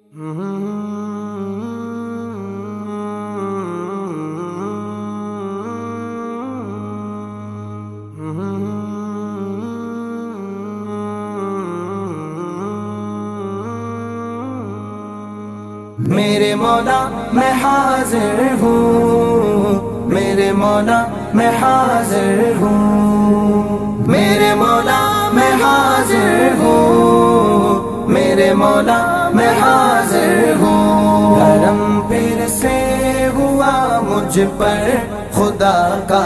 میرے مولا میں حاضر ہوں، میرے مولا میں حاضر ہوں، میرے مولا میں حاضر ہوں، میرے مولا میں حاضر ہوں۔ کرم پھر سے ہوا مجھ پر، خدا کا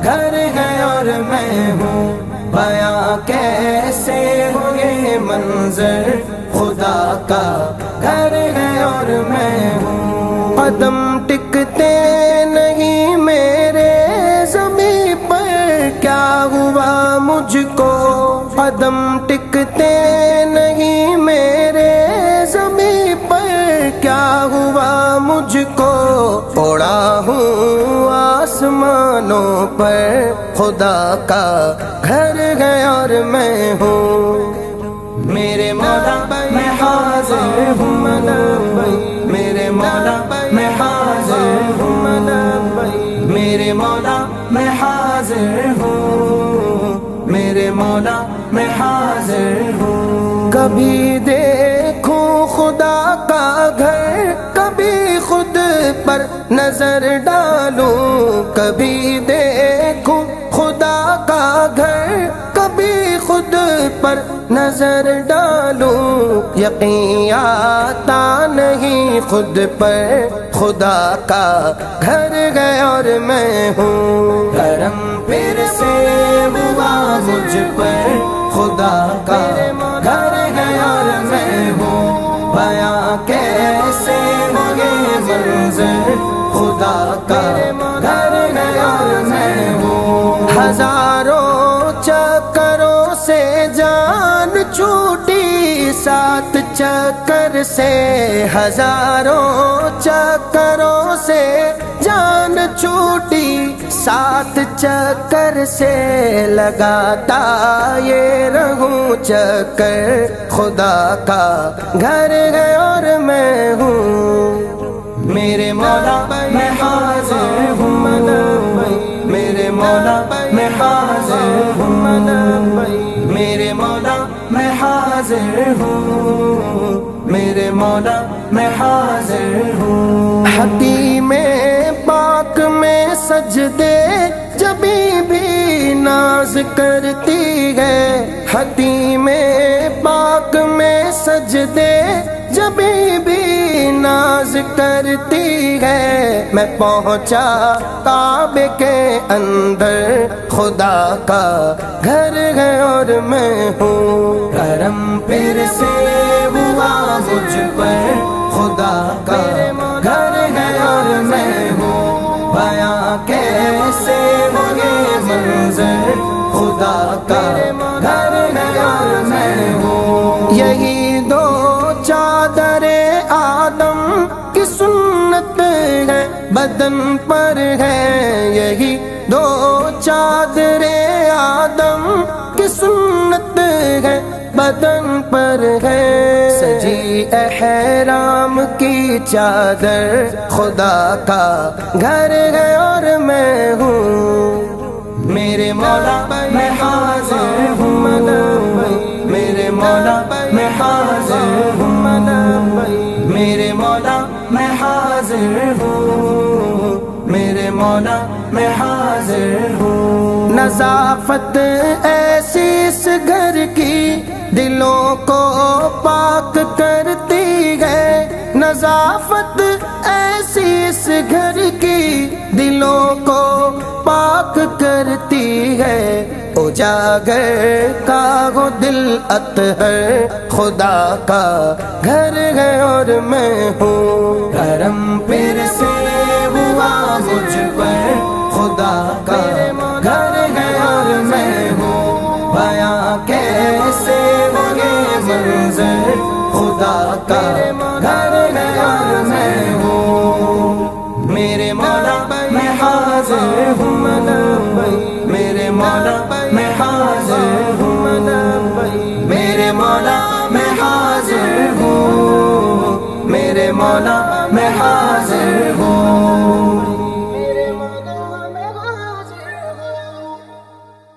گھر ہے اور میں ہوں، بیاں کیسے ہو یہ منظر، خدا کا گھر ہے اور میں ہوں۔ قدم ٹکتے نہیں میرے زمین پر، کیا ہوا مجھ کو، قدم ٹکتے نہیں میرے زمین پر، کیا ہوا مجھ کو، اڑا ہوں آسمانوں پر، خدا کا گھر ہے اور میں ہوں۔ میرے مولا میں حاضر ہوں، میرے مولا میں حاضر ہوں، میرے مولا میں حاضر ہوں، میرے مولا میں حاضر ہوں۔ کبھی دیکھوں خدا کا گھر، کبھی خود پر نظر ڈالوں، کبھی دیکھوں خدا کا گھر، کبھی خود پر نظر ڈالوں، یقین آتا نہیں خود پر، خدا کا گھر ہے اور میں ہوں۔ کرم پھر سے ہوا مجھ پر، خدا کا گھر ہے اور میں ہوں، بیاں کیسے ہو یہ منظر، خدا کا گھر ہے اور میں ہوں۔ ہزاروں چکروں سے جان چھوٹی، سات چکر سے، ہزاروں چکروں سے جان چھوٹی، سات چکر سے لگاتا یہ رہوں چکر، خدا کا گھر ہے اور میں ہوں۔ میرے مولا میں حاضر ہوں، میرے مولا میں حاضر ہوں، میرے مولا میں حاضر ہوں، میرے مولا میں حاضر ہوں۔ حتیم پاک میں سجدے جبھی بھی ناز کرتی ہے، حتیم پاک میں سجدے جبھی بھی ناز کرتی ہے، میں پہنچا کعبے کے اندر، خدا کا گھر ہے اور میں ہوں۔ کرم پھر سے ہوا مجھ پر، خدا کا گھر ہے اور میں ہوں، بیاں کیسے ہو یہ منظر، خدا کا گھر ہے اور میں ہوں۔ یہی دو چادر آدم کی سنت ہے بدن پر ہے، یہی دو چادر آدم کی سنت ہے بدن پر ہے، سجی احرام کی چادر، خدا کا گھر ہے اور میں ہوں۔ میرے مولا میں حاضر ہوں، میرے مولا میں حاضر ہوں، میرے مولا میں حاضر ہوں، میرے مولا میں حاضر ہوں۔ نظافت ایسی اس گھر کی دلوں کو پاک کرتی ہے، نظافت ایسی اس گھر کی دلوں کو پاک کرتی ہے، اجاگر کا ہو دل اطہر، خدا کا گھر ہے اور میں ہوں۔ کرم پھر سے ہوا مجھ پر، خدا کا گھر ہے اور میں ہوں، بیاں کیسے ہو یہ منظر، خدا کا گھر ہے اور میں ہوں۔ میرے مولا میں حاضر ہوں، میرے مولا میں حاضر ہوں، میرے مولا میں حاضر ہوں، میرے مولا میں حاضر ہوں.